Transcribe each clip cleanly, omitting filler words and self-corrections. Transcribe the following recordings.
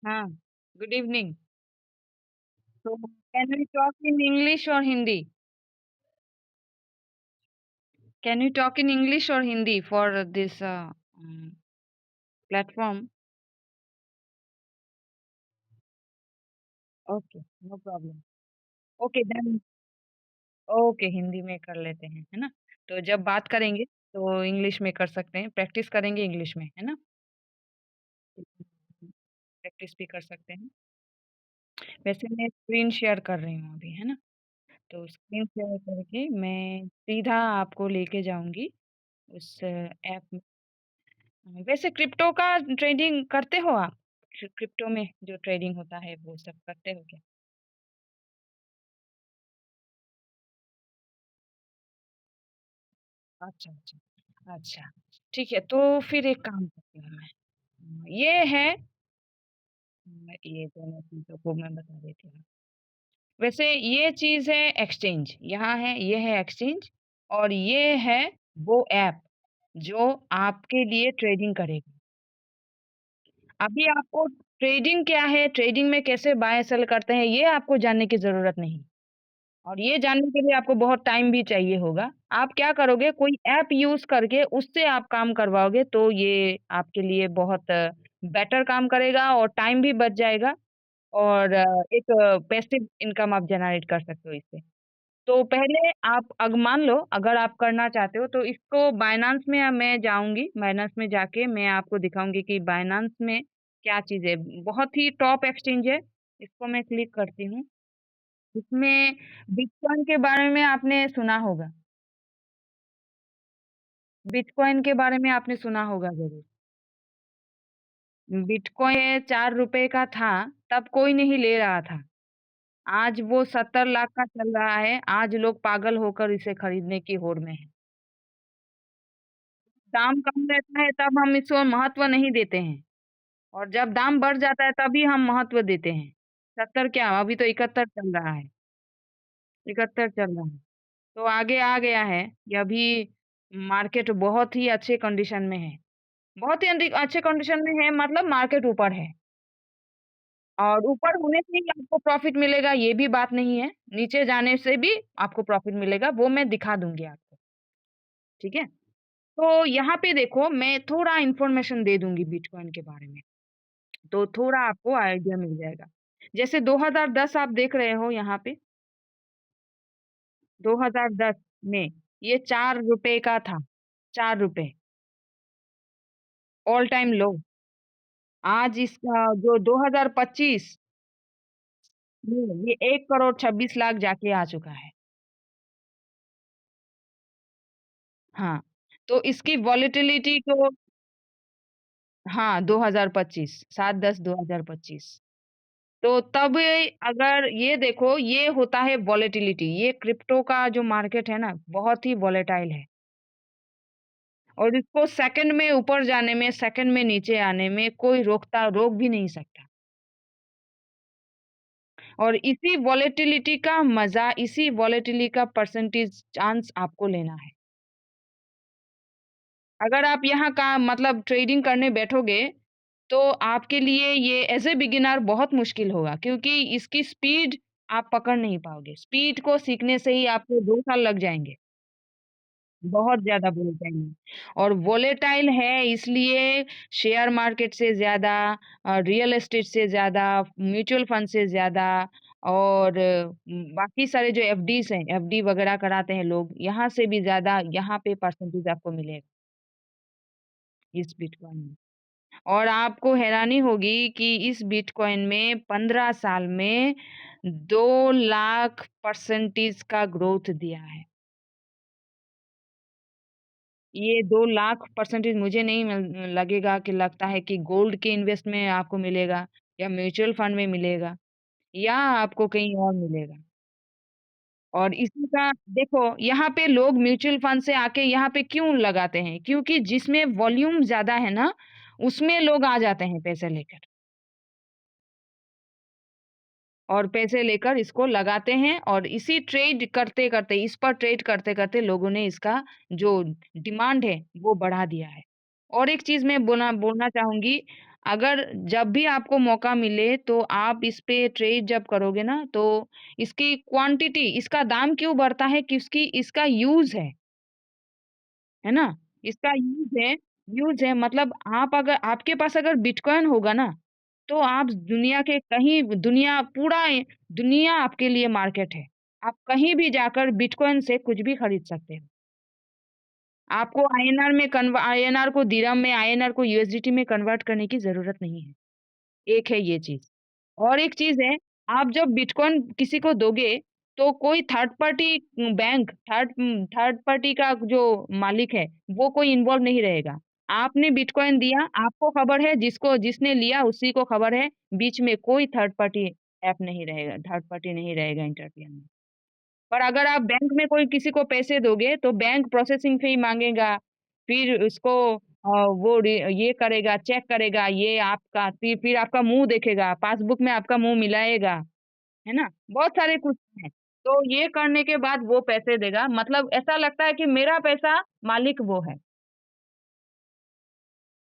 हाँ, good evening. So, can we talk in English or Hindi? Can we talk in English or Hindi for this platform? Okay, no problem. Okay, then okay, Hindi में कर लेते हैं, है ना? तो जब बात करेंगे तो इंग्लिश में कर सकते हैं, प्रैक्टिस करेंगे इंग्लिश में, है ना? प्रैक्टिस भी कर सकते हैं। वैसे मैं स्क्रीन शेयर कर रही हूँ अभी, है ना? तो स्क्रीन शेयर करके मैं सीधा आपको लेके जाऊँगी उस ऐप में। वैसे क्रिप्टो का ट्रेडिंग करते हो आप? क्रिप्टो में जो ट्रेडिंग होता है वो सब करते हो क्या? अच्छा, अच्छा। अच्छा, ठीक है तो फिर एक काम करती हूँ मैं। ये है ये दोनों चीज़ों को मैं बता देती हूँ। वैसे ये चीज़ है एक्सचेंज, यहाँ है ये है एक्सचेंज और ये है वो ऐप जो आपके लिए ट्रेडिंग करेगा। अभी आपको ट्रेडिंग क्या है, ट्रेडिंग में कैसे बाय सेल करते हैं, ये आपको जानने की ज़रूरत नहीं। और ये जानने के लिए आपको बहुत टाइम भी चाहिए होगा। आप क्या करोगे कोई ऐप यूज़ करके उससे आप काम करवाओगे तो ये आपके लिए बहुत बेटर काम करेगा और टाइम भी बच जाएगा और एक पैसिव इनकम आप जनरेट कर सकते हो इससे। तो पहले आप मान लो अगर आप करना चाहते हो तो इसको बायनांस में मैं जाऊँगी, बायनांस में जाके मैं आपको दिखाऊँगी कि बायनांस में क्या चीज़ है। बहुत ही टॉप एक्सचेंज है, इसको मैं क्लिक करती हूँ। इसमें बिटकॉइन के बारे में आपने सुना होगा। बिटकॉइन के बारे में आपने सुना होगा ज़रूर। बिटकॉइन ₹4 का था, तब कोई नहीं ले रहा था। आज वो 70 लाख का चल रहा है, आज लोग पागल होकर इसे खरीदने की होड़ में हैं। दाम कम रहता है तब हम इसको महत्व नहीं देते हैं और जब दाम बढ़ जाता है तभी हम महत्व देते हैं। 70 क्या अभी तो 71 चल रहा है, 71 चल रहा है। तो आगे आ गया है, ये अभी मार्केट बहुत ही अच्छे कंडीशन में है। बहुत ही अच्छे कंडीशन में है मतलब मार्केट ऊपर है और ऊपर होने से ही आपको प्रॉफिट मिलेगा ये भी बात नहीं है। नीचे जाने से भी आपको प्रॉफिट मिलेगा, वो मैं दिखा दूँगी आपको, ठीक है? तो यहाँ पे देखो मैं थोड़ा इन्फॉर्मेशन दे दूँगी बिटकॉइन के बारे में, तो थोड़ा आपको आइडिया मिल जाएगा। जैसे 2010 आप देख रहे हो यहाँ पे, 2010 में ये ₹4 का था, ₹4 ऑल टाइम लो। आज इसका जो 2025 ये 1 करोड़ 26 लाख जाके आ चुका है। हाँ, तो इसकी वॉलेटिलिटी को हाँ, 2025 7/10/2025 तो तब अगर ये देखो ये होता है वॉलेटिलिटी ये क्रिप्टो का जो मार्केट है ना, बहुत ही वॉलेटाइल है और इसको सेकंड में ऊपर जाने में, सेकंड में नीचे आने में कोई रोक भी नहीं सकता। और इसी वॉलेटिलिटी का मज़ा, इसी वॉलेटिलिटी का परसेंटेज चांस आपको लेना है। अगर आप यहाँ का मतलब ट्रेडिंग करने बैठोगे, तो आपके लिए ये एज़ अ बिगिनर बहुत मुश्किल होगा क्योंकि इसकी स्पीड आप पकड़ नहीं पाओगे। स्पीड को सीखने से ही आपको 2 साल लग जाएँगे। बहुत ज़्यादा वोलेटाइल है और वोलेटाइल है इसलिए शेयर मार्केट से ज़्यादा रियल एस्टेट से ज़्यादा, म्यूचुअल फंड से ज़्यादा और बाकी सारे जो एफडीज़ हैं, एफडी वगैरह कराते हैं लोग, यहाँ से भी ज़्यादा यहाँ पे परसेंटेज आपको मिलेगा, इस बिटकॉइन में। और आपको हैरानी होगी कि इस बिटकॉइन में 15 साल में 2 लाख परसेंटेज का ग्रोथ दिया है। ये 2 लाख परसेंटेज मुझे नहीं लगेगा कि लगता है कि गोल्ड के इन्वेस्ट में आपको मिलेगा या म्यूचुअल फंड में मिलेगा या आपको कहीं और मिलेगा। और इसी का देखो यहाँ पे लोग म्यूचुअल फंड से आके यहाँ पे क्यों लगाते हैं? क्योंकि जिसमें वॉल्यूम ज़्यादा है ना, उसमें लोग आ जाते हैं पैसे लेकर। और पैसे लेकर इसको लगाते हैं और इसी ट्रेड करते-करते इस पर ट्रेड करते-करते लोगों ने इसका जो डिमांड है, वो बढ़ा दिया है। और एक चीज़ मैं बोलना बोलना चाहूँगी, अगर जब भी आपको मौका मिले तो आप इस पे ट्रेड जब करोगे ना तो इसकी क्वांटिटी, इसका दाम क्यों बढ़ता है कि उसकी इसका है ना? इसका यूज़ है मतलब आप अगर आपके पास अगर बिटकॉइन होगा ना, तो आप दुनिया के कहीं दुनिया आपके लिए मार्केट है। आप कहीं भी जाकर बिटकॉइन से कुछ भी खरीद सकते हो। आपको आईएनआर को दिरहम में, आईएनआर को यूएसडीटी में कन्वर्ट करने की ज़रूरत नहीं है। एक है ये चीज़। और एक चीज़ है, आप जब बिटकॉइन किसी को दोगे, तो कोई थर्ड पार्टी का जो मालिक है, वो कोई इन्वॉल्व नहीं रहेगा। आपने बिटकॉइन दिया, आपको खबर है, जिसने लिया उसी को खबर है, बीच में कोई थर्ड पार्टी नहीं रहेगा इंटरफेयर में। पर अगर आप बैंक में कोई किसी को पैसे दोगे, तो बैंक प्रोसेसिंग फ़ी माँगेगा, फिर उसको वो ये करेगा, चेक करेगा, ये आपका फिर आपका मुँह देखेगा, पासबुक में आपका मुँह मिलाएगा, है ना? बहुत सारे कुछ हैं। तो ये करने के बाद वो पैसे देगा, मतलब ऐसा लगता है कि मेरा पैसा मालिक वो है।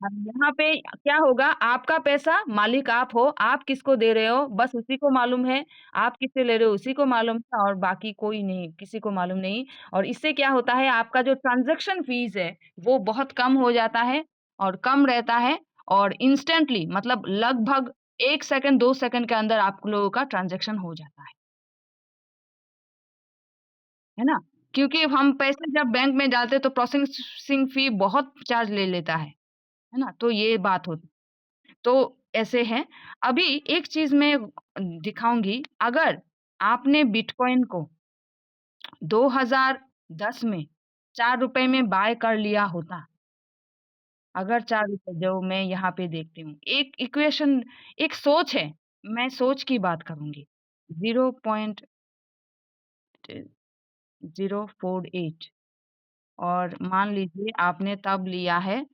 अब यहाँ पे क्या होगा, आपका पैसा मालिक आप हो, आप किसको दे रहे हो बस उसी को मालूम है, आप किससे ले रहे हो उसी को मालूम है और बाकी कोई नहीं, किसी को मालूम नहीं। और इससे क्या होता है आपका जो ट्रांज़ैक्शन फ़ीस है, वो बहुत कम हो जाता है और कम रहता है और इंस्टेंटली मतलब लगभग 1 सेकंड 2 सेकंड के अंदर आप लोगों का ट्रांज़ैक्शन हो जाता है ना? क्योंकि हम पैसे जब बैंक में डालते हैं तो प्रोसेसिंग फ़ी बहुत चार्ज ले लेता है ना? तो ये बात होती तो ऐसे है। अभी एक चीज़ मैं दिखाऊँगी, अगर आपने बिटकॉइन को 2010 में ₹4 में बाय कर लिया होता, अगर ₹4 जो मैं यहाँ पे देखती हूँ। एक सोच है, मैं सोच की बात करूँगी। 0.048 और मान लीजिए आपने तब लिया है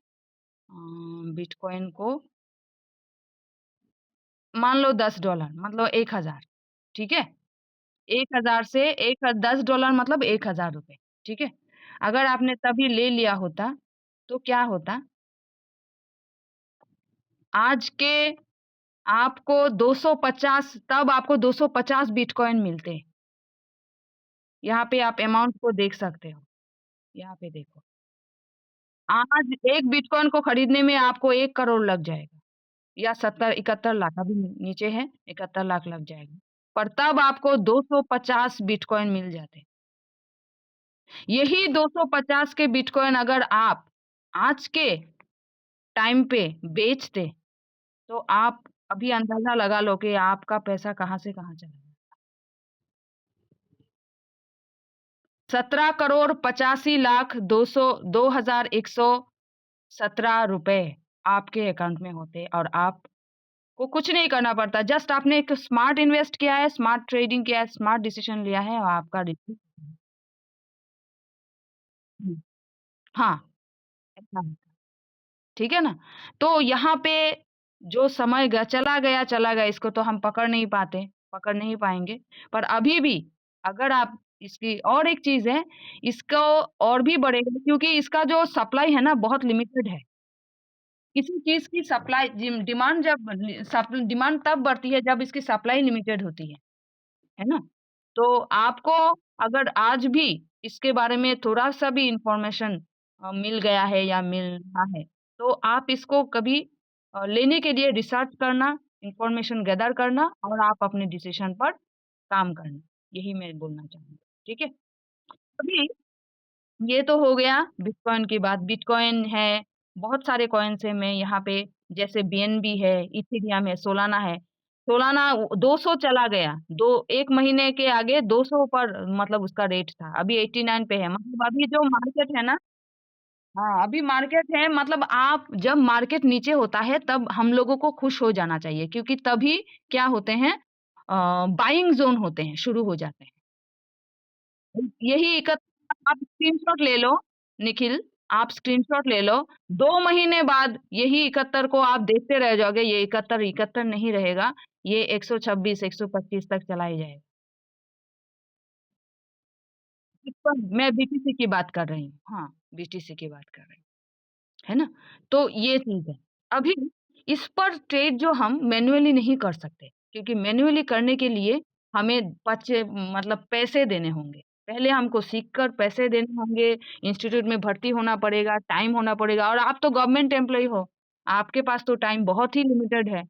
बिटकॉइन को मान लो $10 मतलब 1000 ठीक है? 1000 से एक $10 मतलब ₹1000 ठीक है? अगर आपने तभी ले लिया होता, तो क्या होता? आज के आपको 250 बिटकॉइन मिलते। यहाँ पे आप अमाउंट को देख सकते हो, यहाँ पे देखो। आज एक बिटकॉइन को खरीदने में आपको 1 करोड़ लग जाएगा या 70-71 लाख अभी नीचे है 71 लाख लग जाएगा। पर तब आपको 250 बिटकॉइन मिल जाते। यही 250 के बिटकॉइन अगर आप आज के टाइम पे बेचते, तो आप अभी अंदाज़ा लगा लो कि आपका पैसा कहाँ से कहाँ चला गया। 17 करोड़ 85 लाख 2,117 रुपए आपके अकाउंट में होते और आपको कुछ नहीं करना पड़ता। जस्ट आपने एक स्मार्ट इन्वेस्ट किया है, स्मार्ट ट्रेडिंग किया है, स्मार्ट डिसीज़न लिया है और आपका हुँ, हाँ, ऐसा है। ठीक है ना? तो यहाँ पे जो समय चला गया, इसको तो हम पकड़ नहीं पाएँगे। पर अभी भी अगर आप इसकी और एक चीज़ है, इसको और भी बढ़ेगा क्योंकि इसका जो सप्लाई है ना बहुत लिमिटेड है। किसी चीज़ की डिमांड तब बढ़ती है जब इसकी सप्लाई लिमिटेड होती है ना? तो आपको अगर आज भी इसके बारे में थोड़ा-सा भी इन्फॉर्मेशन मिल गया है या मिल रहा है, तो आप इसको कभी लेने के लिए रिसर्च करना, इन्फॉर्मेशन गैदर करना और आप अपने डिसीज़न पर काम करना। यही मैं बोलना चाहूँगी, ठीक है? अभी ये तो हो गया बिटकॉइन की बात। बिटकॉइन है, बहुत सारे कॉइन्स हैं मैं यहाँ पे जैसे बीएनबी है, इथेरियम है, सोलाना है। सोलाना 200 चला गया, 1 महीने के आगे 200 पर मतलब उसका रेट था। अभी 89 पे है। मतलब अभी जो मार्केट है ना हाँ, अभी मार्केट है मतलब आप जब मार्केट नीचे होता है तब हम लोगों को खुश हो जाना चाहिए क्योंकि तभी क्या होते हैं बाइंग ज़ोन होते हैं, शुरू हो जाते हैं। यही आप स्क्रीनशॉट ले लो निखिल, आप स्क्रीनशॉट ले लो, 2 महीने बाद यही 71 को आप देखते रह जाओगे, ये 71 नहीं रहेगा, ये 126, 125 तक चला ही जाएगा। इस पर मैं बीटीसी की बात कर रही हूँ। हाँ, बीटीसी की बात कर रही हूँ, है ना? तो ये चीज़ है। अभी इस पर ट्रेड जो हम मैन्युअली नहीं कर सकते, क्योंकि मैन्युअली करने के लिए हमें मतलब पैसे देने होंगे। पहले हमको सीख कर पैसे देने होंगे, इंस्टीट्यूट में भर्ती होना पड़ेगा, टाइम होना पड़ेगा और आप तो गवर्नमेंट एम्प्लॉयी हो, आपके पास तो टाइम बहुत ही लिमिटेड है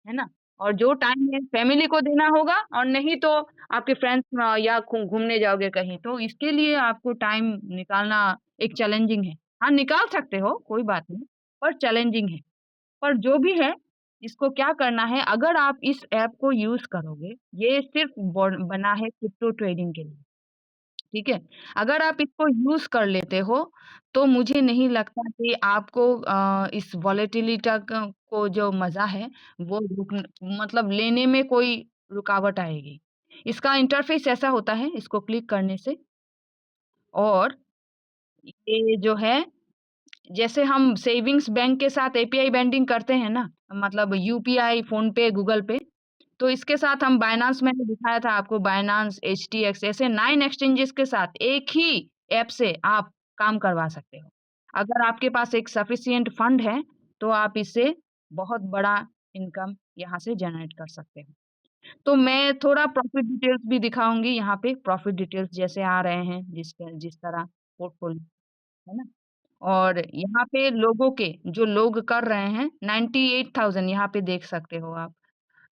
ना? और जो टाइम है फैमिली को देना होगा और नहीं तो आपके फ्रेंड्स या घूमने जाओगे कहीं, तो इसके लिए आपको टाइम निकालना एक चैलेंजिंग है। हाँ, निकाल सकते हो, कोई बात नहीं, पर चैलेंजिंग है। पर जो भी है, इसको क्या करना है, अगर आप इस ऐप को यूज़ करोगे, ये सिर्फ़ बना है क्रिप्टो ट्रेडिंग के लिए, ठीक है? अगर आप इसको यूज़ कर लेते हो, तो मुझे नहीं लगता कि आपको इस वॉलेटिलिटी को जो मज़ा है, वो मतलब लेने में कोई रुकावट आएगी। इसका इंटरफ़ेस ऐसा होता है, इसको क्लिक करने से और ये जो है जैसे हम सेविंग्स बैंक के साथ एपीआई बैंडिंग करते हैं ना, मतलब यूपीआई, फ़ोनपे, गूगल पे, तो इसके साथ हम बायनांस मैंने दिखाया था आपको बायनांस, एचटीएक्स ऐसे 9 एक्सचेंजेस के साथ एक ही ऐप से आप काम करवा सकते हो। अगर आपके पास एक सफिशिएंट फंड है, तो आप इससे बहुत बड़ा इनकम यहाँ से जनरेट कर सकते हो। तो मैं थोड़ा प्रॉफिट डिटेल्स भी दिखाऊँगी यहाँ पे, प्रॉफिट डिटेल्स जैसे आ रहे हैं जिस तरह पोर्टफोलियो, है ना? और यहाँ पे लोगों के जो लोग कर रहे हैं 98,000 यहाँ पे देख सकते हो आप।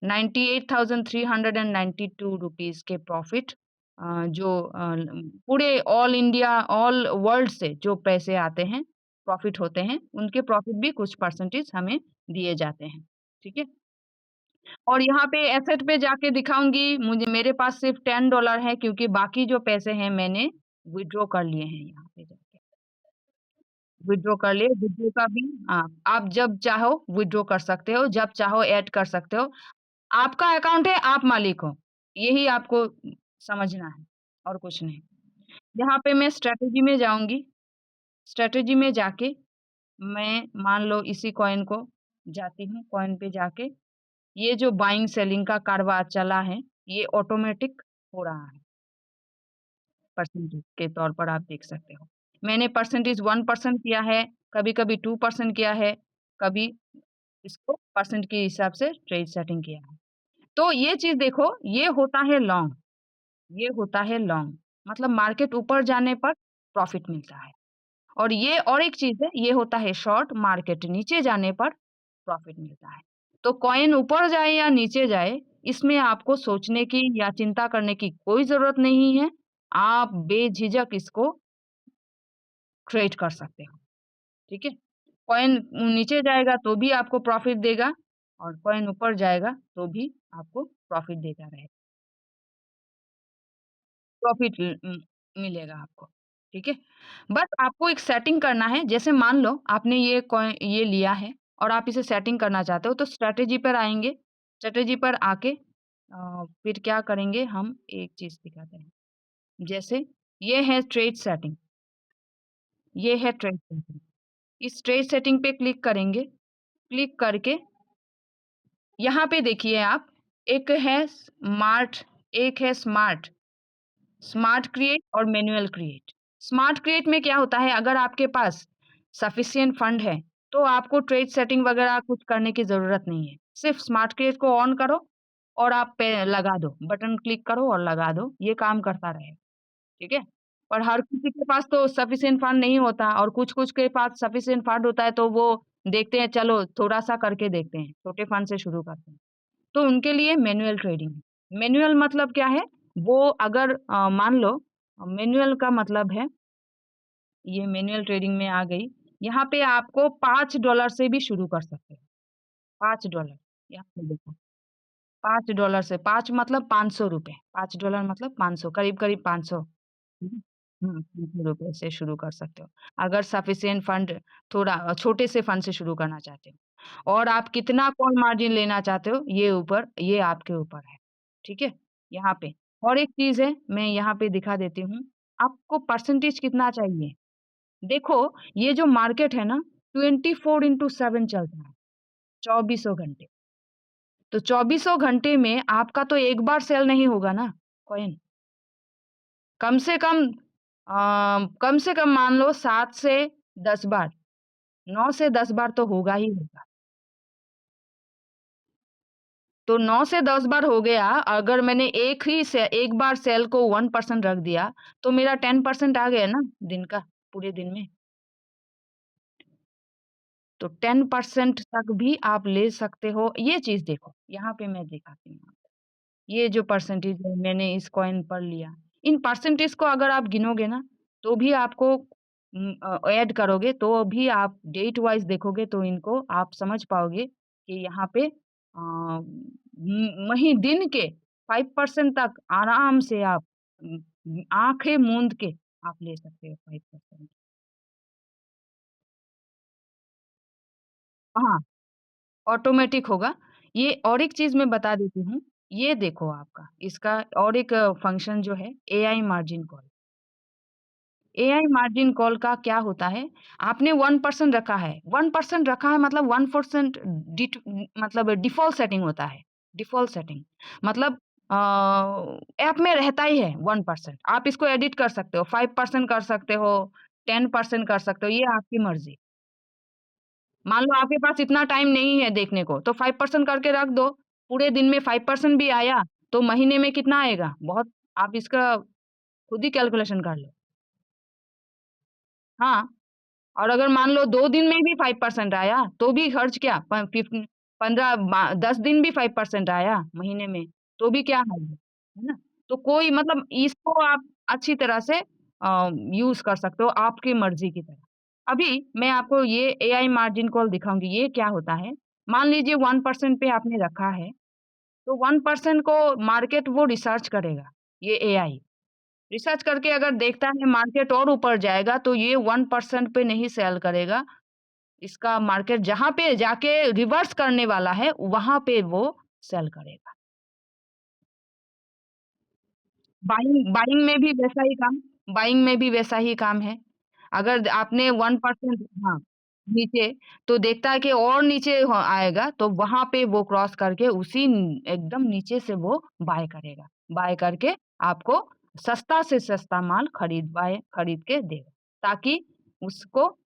98,392 रुपीस के प्रॉफिट जो पूरे ऑल इंडिया, ऑल वर्ल्ड से जो पैसे आते हैं, प्रॉफिट होते हैं, उनके प्रॉफिट भी कुछ परसेंटेज हमें दिए जाते हैं। ठीक है? और यहाँ पे एसेट पे जाके दिखाऊँगी, मुझे मेरे पास सिर्फ $10 है क्योंकि बाकी जो पैसे हैं मैंने विथड्रॉ कर लिए हैं यहाँ पे जाके। विथड्रॉ कर लिए, विथड्रॉ का भी हाँ, आप जब चाहो विथड्रॉ कर सकते हो, जब चाहो ऐड कर सकते हो। आपका अकाउंट है, आप मालिक हो। यही आपको समझना है और कुछ नहीं। यहाँ पे मैं स्ट्रैटेजी में जाऊँगी, स्ट्रैटेजी में जाके मैं मान लो इसी कॉइन को जाती हूँ, कॉइन पे जाके ये जो बाइंग सेलिंग का कारोबार चला है, ये ऑटोमैटिक हो रहा है, परसेंटेज के तौर पर आप देख सकते हो। मैंने परसेंटेज 1% किया है, कभी-कभी 2% किया है, कभी इसको परसेंट के हिसाब से ट्रेड सेटिंग किया है। तो ये चीज़ देखो, ये होता है लॉन्ग, ये होता है लॉन्ग, मतलब मार्केट ऊपर जाने पर प्रॉफिट मिलता है। और ये और एक चीज़ है, ये होता है शॉर्ट, मार्केट नीचे जाने पर प्रॉफिट मिलता है। तो कॉइन ऊपर जाए या नीचे जाए, इसमें आपको सोचने की या चिंता करने की कोई ज़रूरत नहीं है। आप बेझिझक इसको ट्रेड कर सकते हो, ठीक है? कॉइन नीचे जाएगा तो भी आपको प्रॉफिट देगा और कॉइन ऊपर जाएगा तो भी आपको प्रॉफिट देता रहेगा। प्रॉफिट मिलेगा आपको, ठीक है? बस आपको एक सेटिंग करना है, जैसे मान लो आपने ये लिया है और आप इसे सेटिंग करना चाहते हो, तो स्ट्रैटेजी पर आएँगे, स्ट्रैटेजी पर आके फिर क्या करेंगे हम एक चीज़ दिखाते हैं। जैसे ये है ट्रेड सेटिंग, ये है ट्रेड सेटिंग। इस ट्रेड सेटिंग पे क्लिक करेंगे, क्लिक करके यहाँ पे देखिए आप, एक है स्मार्ट स्मार्ट क्रिएट और मैन्युअल क्रिएट। स्मार्ट क्रिएट में क्या होता है अगर आपके पास सफिशिएंट फंड है, तो आपको ट्रेड सेटिंग वगैरह कुछ करने की ज़रूरत नहीं है। सिर्फ स्मार्ट क्रिएट को ऑन करो और आप पे लगा दो, बटन क्लिक करो और लगा दो, ये काम करता रहेगा, ठीक है? और हर किसी के पास तो सफिशिएंट फंड नहीं होता और कुछ-कुछ के पास सफिशिएंट फंड होता है तो वो देखते हैं चलो थोड़ा-सा करके देखते हैं, छोटे फंड से शुरू करते हैं। तो उनके लिए मैनुअल ट्रेडिंग है। मैनुअल मतलब क्या है? वो अगर मान लो मैनुअल का मतलब है ये मैनुअल ट्रेडिंग में आ गई। यहाँ पे आपको $5 से भी शुरू कर सकते हो। $5 यहाँ पे देखो $5 से 5 मतलब ₹500 $5 मतलब 500 करीब-करीब 500 हुँ, हुँ, ₹500 से शुरू कर सकते हो। अगर सफिशिएंट फंड थोड़ा छोटे से फंड से शुरू करना चाहते हो और आप कितना कॉल मार्जिन लेना चाहते हो, ये आपके ऊपर है। ठीक है? यहाँ पे और एक चीज़ है, मैं यहाँ पे दिखा देती हूँ, आपको परसेंटेज कितना चाहिए? देखो, ये जो मार्केट है ना 24/7 चलता है, चौबीसों घंटे। तो चौबीसों घंटे में आपका तो एक बार सेल नहीं होगा ना कॉइन। कम से कम कम से कम मान लो 7 से 10 बार, 9 से 10 बार तो होगा ही होगा। तो 9 से 10 बार हो गया, अगर मैंने एक बार सेल को 1% रख दिया, तो मेरा 10% आ गया ना दिन का, पूरे दिन में। तो 10% तक भी आप ले सकते हो। ये चीज़ देखो, यहाँ पे मैं दिखाती हूँ। ये जो परसेंटेज है मैंने इस कॉइन पर लिया, इन परसेंटेज को अगर आप गिनोगे ना, तो भी आपको ऐड करोगे तो भी आप डेट वाइज़ देखोगे तो इनको आप समझ पाओगे कि यहाँ पे वही दिन के 5% तक आराम से आप आँखें मूंद के आप ले सकते हो 5%। हाँ, ऑटोमेटिक होगा। ये और एक चीज़ मैं बता देती हूँ, ये देखो आपका इसका और एक फंक्शन जो है AI margin call. AI margin call का क्या होता है, आपने 1% रखा है, 1% रखा है मतलब 1% मतलब डिफ़ॉल्ट सेटिंग होता है, डिफ़ॉल्ट सेटिंग। मतलब ऐप में रहता ही है 1%। आप इसको एडिट कर सकते हो, 5% कर सकते हो, 10% कर सकते हो, ये आपकी मर्ज़ी। मान लो आपके पास इतना टाइम नहीं है देखने को, तो 5% करके रख दो। पूरे दिन में 5% भी आया, तो महीने में कितना आएगा? बहुत आप इसका खुद ही कैलकुलेशन कर लो। हाँ। और अगर मान लो 2 दिन में भी 5% आया, तो भी खर्च क्या? प फिफ 15 10 दिन भी 5% आया महीने में, तो भी क्या है ना? तो कोई मतलब इसको आप अच्छी तरह से यूज़ कर सकते हो आपकी मर्ज़ी की तरह। अभी मैं आपको ये एआई मार्जिन कॉल दिखाऊँगी, ये क्या होता है? मान लीजिए 1% पे आपने रखा है, तो 1% को मार्केट वो रिसर्च करेगा, ये एआई। रिसर्च करके अगर देखता है मार्केट और ऊपर जाएगा तो ये 1% पे नहीं सेल करेगा। इसका मार्केट जहाँ पे जाके रिवर्स करने वाला है, वहाँ पे वो सेल करेगा। बाइंग में भी वैसा ही काम है। अगर आपने 1% हाँ, नीचे तो देखता है कि और नीचे आएगा तो वहाँ पे वो क्रॉस करके उसी एकदम नीचे से वो बाय करेगा। बाय करके आपको सस्ता से सस्ता माल खरीद के देगा। ताकि उसको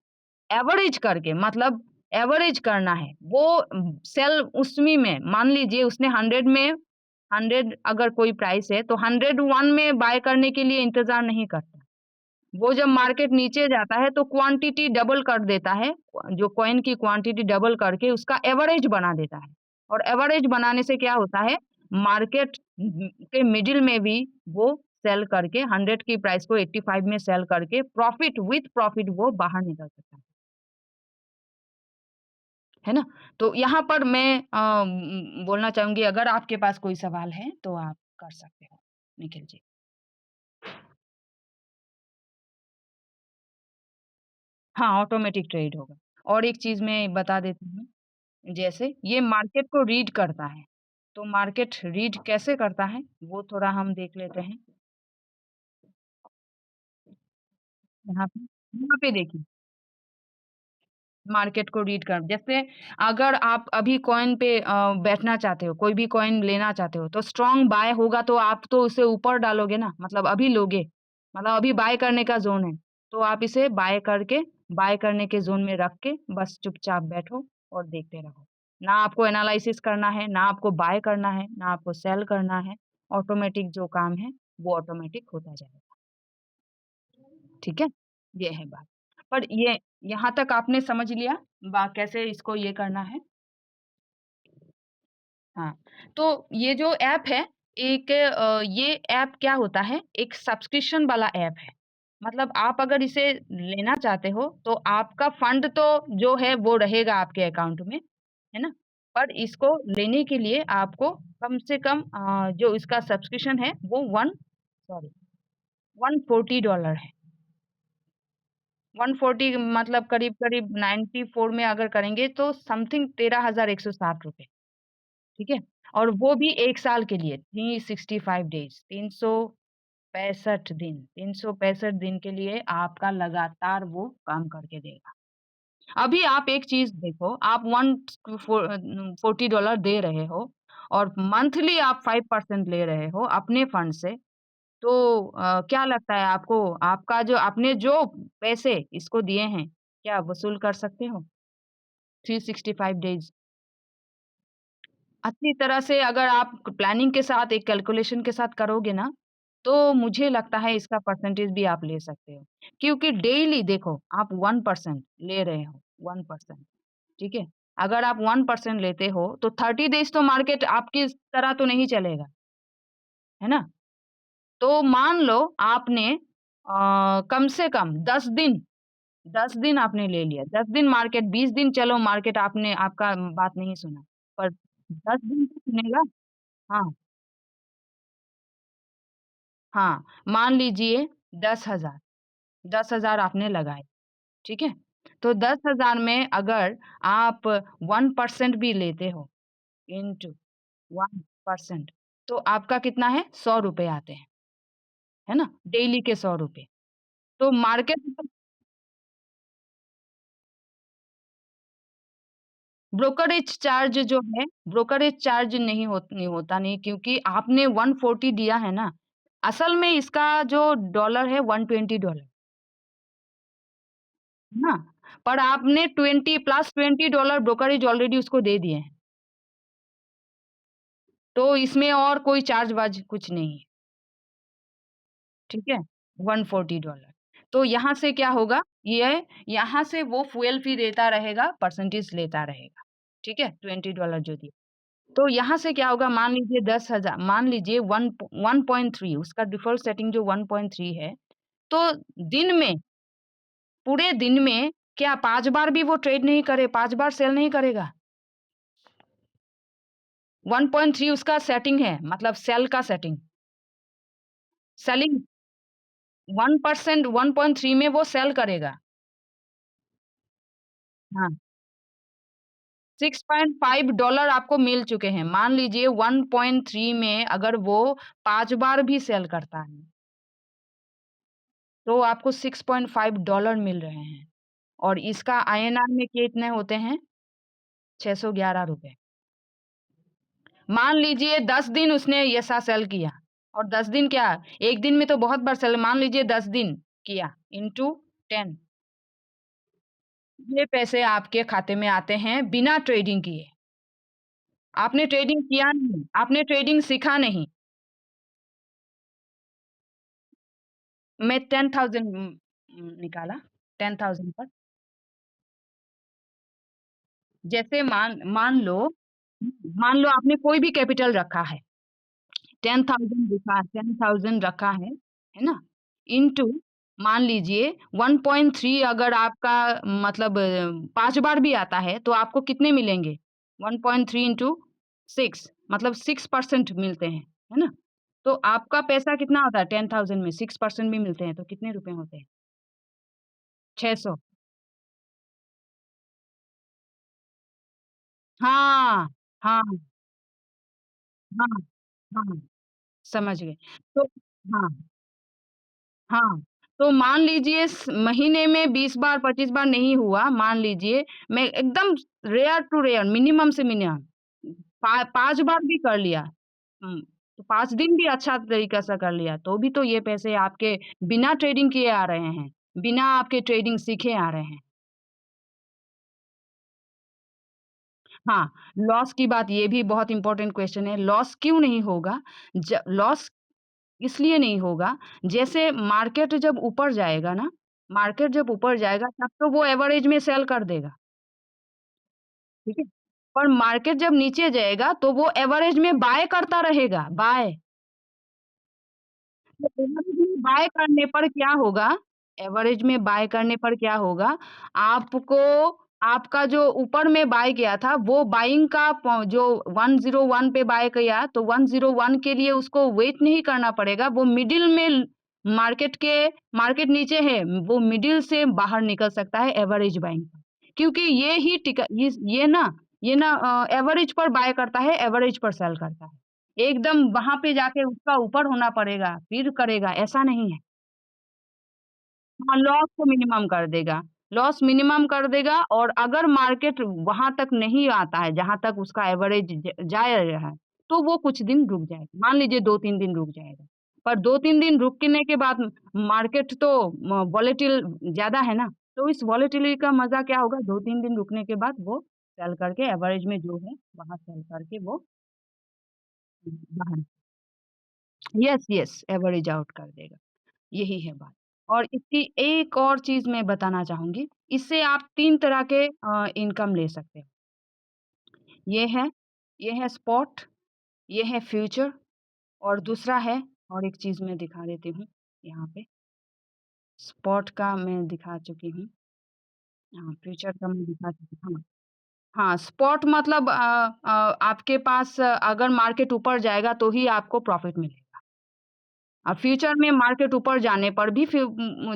एवरेज करके मतलब एवरेज करना है। वो सेल उसी में मान लीजिए उसने 100 अगर कोई प्राइस है तो 101 में बाय करने के लिए इंतज़ार नहीं करता। वो जब मार्केट नीचे जाता है तो क्वांटिटी डबल कर देता है। जो कॉइन की क्वांटिटी डबल करके उसका एवरेज बना देता है। और एवरेज बनाने से क्या होता है मार्केट के मिडल में भी वो सेल करके 100 की प्राइस को 85 में सेल करके प्रॉफिट वो बाहर निकल सकता है ना? तो यहाँ पर मैं बोलना चाहूँगी अगर आपके पास कोई सवाल है तो आप कर सकते हो, निखिल जी। हाँ, ऑटोमेटिक ट्रेड होगा। और एक चीज़ मैं बता देती हूँ, जैसे ये मार्केट को रीड करता है, तो मार्केट रीड कैसे करता है, वो थोड़ा हम देख लेते हैं। यहाँ पे देखिए, मार्केट को रीड कर जैसे अगर आप अभी कॉइन पे बैठना चाहते हो, कोई भी कॉइन लेना चाहते हो, तो स्ट्रॉन्ग बाय होगा तो आप तो उसे ऊपर डालोगे ना, मतलब अभी लोगे, मतलब अभी बाय करने का ज़ोन है, तो आप इसे बाय करने के ज़ोन में रख के बस चुपचाप बैठो और देखते रहो। ना आपको एनालिसिस करना है, ना आपको बाय करना है, ना आपको सेल करना है, ऑटोमेटिक जो काम है, वो ऑटोमेटिक होता जाएगा। ठीक है? ये है बात। पर ये यहाँ तक आपने समझ लिया कैसे इसको ये करना है? हाँ, तो ये जो ऐप है ये ऐप क्या होता है, एक सब्सक्रिप्शन वाला ऐप है। मतलब आप अगर इसे लेना चाहते हो, तो आपका फंड तो जो है वो रहेगा आपके अकाउंट में, है ना? पर इसको लेने के लिए आपको कम से कम जो इसका सब्सक्रिप्शन है वो 1 सॉरी $140 है। 140 मतलब करीब-करीब 94 में अगर करेंगे तो समथिंग ₹13,160 ठीक है? और वो भी 1 साल के लिए 365 डेज़ 365 दिन के लिए आपका लगातार वो काम करके देगा। अभी आप एक चीज़ देखो, आप 40 डॉलर दे रहे हो और मंथली आप 5% ले रहे हो अपने फंड से, तो क्या लगता है आपको आपका जो आपने जो पैसे इसको दिए हैं, क्या वसूल कर सकते हो? 365 डेज़ अच्छी तरह से अगर आप प्लानिंग के साथ, एक कैलकुलेशन के साथ करोगे ना, तो मुझे लगता है इसका परसेंटेज भी आप ले सकते हो। क्योंकि डेली देखो, आप 1% ले रहे हो, 1%, ठीक है? अगर आप 1% लेते हो, तो 30 डेज़ तो मार्केट आपकी इस तरह तो नहीं चलेगा, है ना? तो मान लो आपने कम से कम 10 दिन आपने ले लिया। 10 दिन मार्केट, 20 दिन चलो मार्केट आपने आपका बात नहीं सुना, पर 10 दिन तो सुनेगा। हाँ, हाँ, मान लीजिए 10,000, 10,000 आपने लगाए, ठीक है? तो 10,000 में अगर आप 1% भी लेते हो इंटू 1%, तो आपका कितना है? ₹100 आते हैं, है ना? डेली के ₹100। तो मार्केट ब्रोकरेज चार्ज जो है, ब्रोकरेज चार्ज नहीं होता नहीं, क्योंकि आपने 140 दिया है ना, असल में इसका जो डॉलर है $120, है ना? पर आपने 20 प्लस $20 ब्रोकरेज ऑलरेडी उसको दे दिए हैं, तो इसमें और कोई चार्ज-वार्ज कुछ नहीं है, ठीक है? $140। तो यहाँ से क्या होगा, ये यहाँ से वो फ्यूल फी देता रहेगा, परसेंटेज लेता रहेगा, ठीक है? $20 जो दिया। तो यहाँ से क्या होगा, मान लीजिए 10,000, मान लीजिए 1.3, उसका डिफ़ॉल्ट सेटिंग जो 1.3 है, तो दिन में, पूरे दिन में क्या 5 बार भी वो ट्रेड नहीं करे, 5 बार सेल नहीं करेगा? 1.3 उसका सेटिंग है, मतलब सेल का सेटिंग। सेलिंग 1% 1.3 में वो सेल करेगा। हाँ, $6.5 आपको मिल चुके हैं। मान लीजिए 1.3 में अगर वो 5 बार भी सेल करता है, तो आपको $6.5 मिल रहे हैं। और इसका आईएनआर में कितने होते हैं? ₹611। मान लीजिए 10 दिन उसने ऐसा सेल किया, और 10 दिन क्या, 1 दिन में तो बहुत बार सेल, मान लीजिए 10 दिन किया इंटू 10, ये पैसे आपके खाते में आते हैं बिना ट्रेडिंग किए। आपने ट्रेडिंग किया नहीं, आपने ट्रेडिंग सीखा नहीं। मैं 10,000 निकाला, 10,000 पर। जैसे मान लो आपने कोई भी कैपिटल रखा है, 10,000 रखा है ना? इंटू, मान लीजिए 1.3 अगर आपका, मतलब 5 बार भी आता है, तो आपको कितने मिलेंगे? 1.3 इंटू 6, मतलब 6% मिलते हैं, है ना? तो आपका पैसा कितना होता है 10,000 में? 6% भी मिलते हैं, तो कितने रुपए होते हैं? 600। हाँ, हाँ, हाँ, हाँ, समझ गए। तो हाँ। हाँ, तो मान लीजिए महीने में 20 बार, 25 बार नहीं हुआ, मान लीजिए मैं एकदम रेयर टू रेयर, मिनिमम से मिनिमम 5 बार भी कर लिया, तो 5 दिन भी अच्छा तरीका से कर लिया, तो भी तो ये पैसे आपके बिना ट्रेडिंग किए आ रहे हैं, बिना आपके ट्रेडिंग सीखे आ रहे हैं। हाँ, लॉस की बात, ये भी बहुत इम्पोर्टेंट क्वेश्चन है, लॉस क्यों नहीं होगा? लॉस इसलिए नहीं होगा, जैसे मार्केट जब ऊपर जाएगा ना, मार्केट जब ऊपर जाएगा तब तो वो एवरेज में सेल कर देगा, ठीक है? पर मार्केट जब नीचे जाएगा तो वो एवरेज में बाय करता रहेगा, बाय। तो एवरेज में बाय करने पर क्या होगा, एवरेज में बाय करने पर क्या होगा, आपको, आपका जो ऊपर में बाय किया था, वो बाइंग का जो 101 पे बाय किया, तो 101 के लिए उसको वेट नहीं करना पड़ेगा, वो मिडिल में मार्केट के, मार्केट नीचे है, वो मिडिल से बाहर निकल सकता है एवरेज बाइंग। क्योंकि ये ही टिका ये ना एवरेज पर बाय करता है, एवरेज पर सेल करता है। एकदम वहाँ पे जाके उसका ऊपर होना पड़ेगा, फिर करेगा, ऐसा नहीं है। हाँ, लॉस मिनिमम कर देगा, और अगर मार्केट वहाँ तक नहीं आता है, जहाँ तक उसका एवरेज जाया है, तो वो कुछ दिन रुक जाएगा। मान लीजिए 2-3 दिन रुक जाएगा। पर 2-3 दिन रुकने के बाद मार्केट तो वोलेटिल ज़्यादा है ना, तो इस वोलेटिलिटी का मज़ा क्या होगा, 2-3 दिन रुकने के बाद वो सेल करके एवरेज में जो है वहाँ सेल करके वो बाहर यस, यस एवरेज आउट कर देगा, यही है बात। और इसकी एक और चीज़ मैं बताना चाहूँगी, इससे आप 3 तरह के इनकम ले सकते हो। ये है ये है स्पॉट, ये है फ्यूचर और दूसरा है और एक चीज़ मैं दिखा देती हूँ यहाँ पे, स्पॉट का मैं दिखा चुकी हूँ। हाँ, फ्यूचर का मैं दिखा चुकी हूँ। हाँ, हाँ, स्पॉट मतलब आपके पास अगर मार्केट ऊपर जाएगा तो ही आपको प्रॉफ़िट मिलेगा। फ्यूचर में मार्केट ऊपर जाने पर भी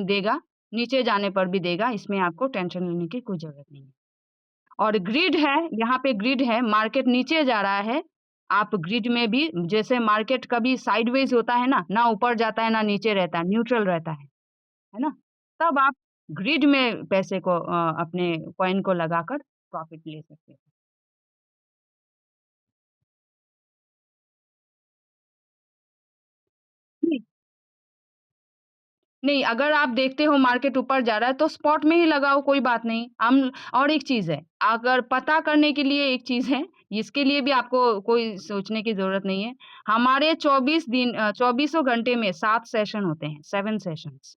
देगा, नीचे जाने पर भी देगा, इसमें आपको टेंशन लेने की कोई ज़रूरत नहीं है। और ग्रिड है, यहाँ पे ग्रिड है, मार्केट नीचे जा रहा है, आप ग्रिड में भी जैसे मार्केट कभी साइडवेज़ होता है ना ऊपर जाता है, ना नीचे रहता है, न्यूट्रल रहता है ना? तब आप ग्रिड में पैसे को अपने कॉइन को लगाकर प्रॉफ़िट ले सकते हैं। नहीं, नहीं, अगर आप देखते हो मार्केट ऊपर जा रहा है तो स्पॉट में ही लगाओ कोई बात नहीं। हम और एक चीज़ है, अगर पता करने के लिए एक चीज़ है, इसके लिए भी आपको कोई सोचने की ज़रूरत नहीं है। हमारे 24 घंटे में 7 सेशन होते हैं, 7 सेशंस।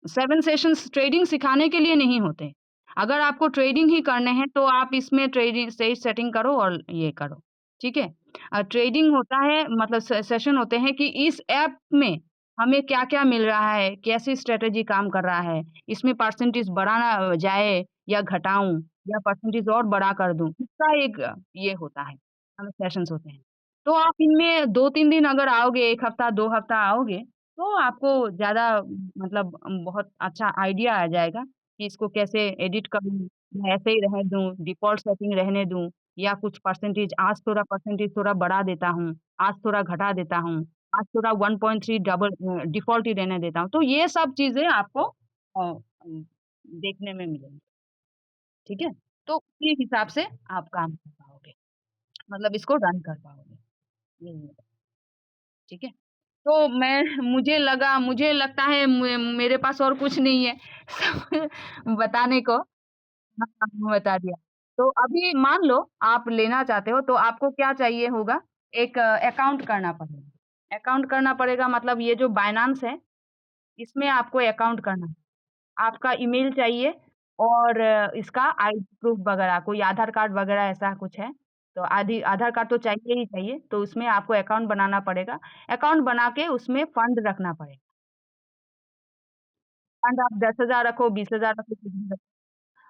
7 सेशंस ट्रेडिंग सिखाने के लिए नहीं होते। अगर आपको ट्रेडिंग ही करने हैं तो आप इसमें ट्रेडिंग स्टेज सेटिंग करो और ये करो, ठीक है? ट्रेडिंग होता है मतलब सेशन होते हैं कि इस ऐप में हमें क्या-क्या मिल रहा है, कैसी स्ट्रैटेजी काम कर रहा है, इसमें परसेंटेज बढ़ाना जाए या घटाऊँ या परसेंटेज और बड़ा कर दूँ, इसका एक ये होता है, हमें सेशंस होते हैं। तो आप इनमें 2-3 दिन अगर आओगे, 1 हफ्ता, 2 हफ्ता आओगे तो आपको ज़्यादा मतलब बहुत अच्छा आइडिया आ जाएगा कि इसको कैसे एडिट करूँ, या ऐसे ही रहने दूँ, डिफ़ॉल्ट सेटिंग रहने दूँ या कुछ परसेंटेज थोड़ा बढ़ा देता हूँ, आज थोड़ा घटा देता हूँ, आज थोड़ा 1.3 डिफ़ॉल्ट ही रहने देता हूँ। तो ये सब चीज़ें आपको देखने में मिलेंगी, ठीक है? तो उसी हिसाब से आप काम कर पाओगे, मतलब इसको रन कर पाओगे। यही है, ठीक है? तो मुझे लगता है मेरे पास और कुछ नहीं है सब बताने को। हाँ, हाँ, बता दिया। तो अभी मान लो आप लेना चाहते हो तो आपको क्या चाहिए होगा, एक अकाउंट करना पड़ेगा। अकाउंट करना पड़ेगा मतलब ये जो बायनांस है, इसमें आपको अकाउंट करना है। आपका ईमेल चाहिए और इसका आईडी प्रूफ वगैरह कोई आधार कार्ड वगैरह ऐसा कुछ है, तो आधी आधार कार्ड तो चाहिए ही चाहिए, तो उसमें आपको अकाउंट बनाना पड़ेगा। अकाउंट बना के उसमें फंड रखना पड़ेगा। फंड आप 10,000 रखो, 20,000 रखो, कुछ भी रखो।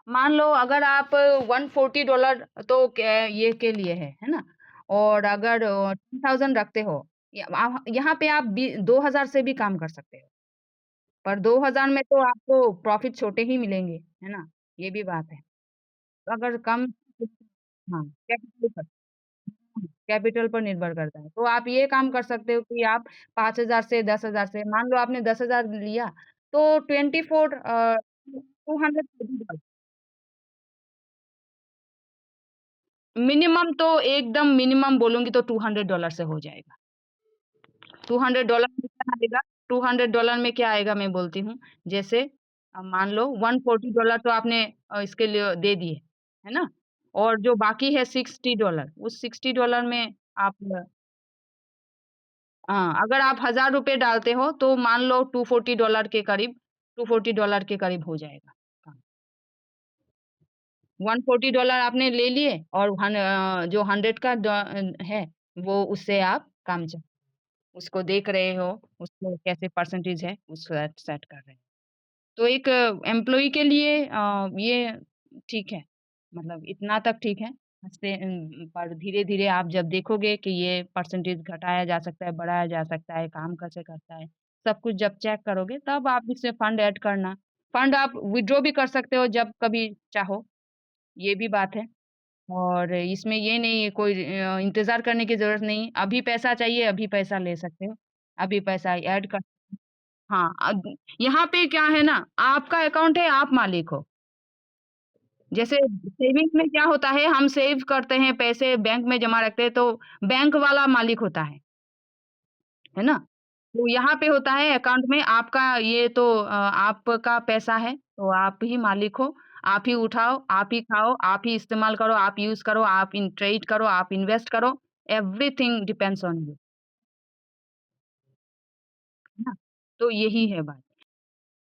मान लो अगर आप $140 तो ये के लिए है ना? और अगर 10,000 रखते हो, यहाँ पे आप 2,000 से भी काम कर सकते हो। पर 2,000 में तो आपको प्रॉफ़िट छोटे ही मिलेंगे, है ना? ये भी बात है। अगर कम हाँ, कैपिटल पर निर्भर करता है। तो आप ये काम कर सकते हो कि आप 5,000 से 10,000 से मान लो आपने 10,000 लिया, तो 200 मिनिमम तो एकदम मिनिमम बोलूँगी तो $200 से हो जाएगा। $200 में क्या आएगा $200 में क्या आएगा मैं बोलती हूँ। जैसे मान लो $140 तो आपने इसके लिए दे दिए, है ना? और जो बाकी है $60 उस $60 में आप अगर आप ₹1000 डालते हो तो मान लो $240 के करीब हो जाएगा काम। $140 आपने ले लिए और जो 100 का है वो उससे आप काम च उसको देख रहे हो, उसको कैसे परसेंटेज है, उसको सेट सेट कर रहे हैं। तो एक एम्प्लॉयी के लिए ये ठीक है, मतलब इतना तक ठीक है। पर धीरे-धीरे आप जब देखोगे कि ये परसेंटेज घटाया जा सकता है, बढ़ाया जा सकता है, काम कैसे करता है, सब कुछ जब चेक करोगे तब आप इसमें फंड ऐड करना। फंड आप विथड्रॉ भी कर सकते हो जब कभी चाहो, ये भी बात है। और इसमें ये नहीं है कोई इंतज़ार करने की ज़रूरत नहीं, अभी पैसा चाहिए, अभी पैसा ले सकते हो, अभी पैसा ऐड कर हाँ, यहाँ पे क्या है ना, आपका अकाउंट है, आप मालिक हो। जैसे सेविंग्स में क्या होता है, हम सेव करते हैं, पैसे बैंक में जमा रखते हैं, तो बैंक वाला मालिक होता है ना? तो यहाँ पे होता है अकाउंट में आपका ये तो आपका पैसा है, तो आप ही मालिक हो। आप ही उठाओ, आप ही खाओ, आप ही इस्तेमाल करो, आप यूज़ करो, आप इन ट्रेड करो, आप इन्वेस्ट करो, एवरीथिंग डिपेंड्स ऑन यू, है ना? तो यही है बात।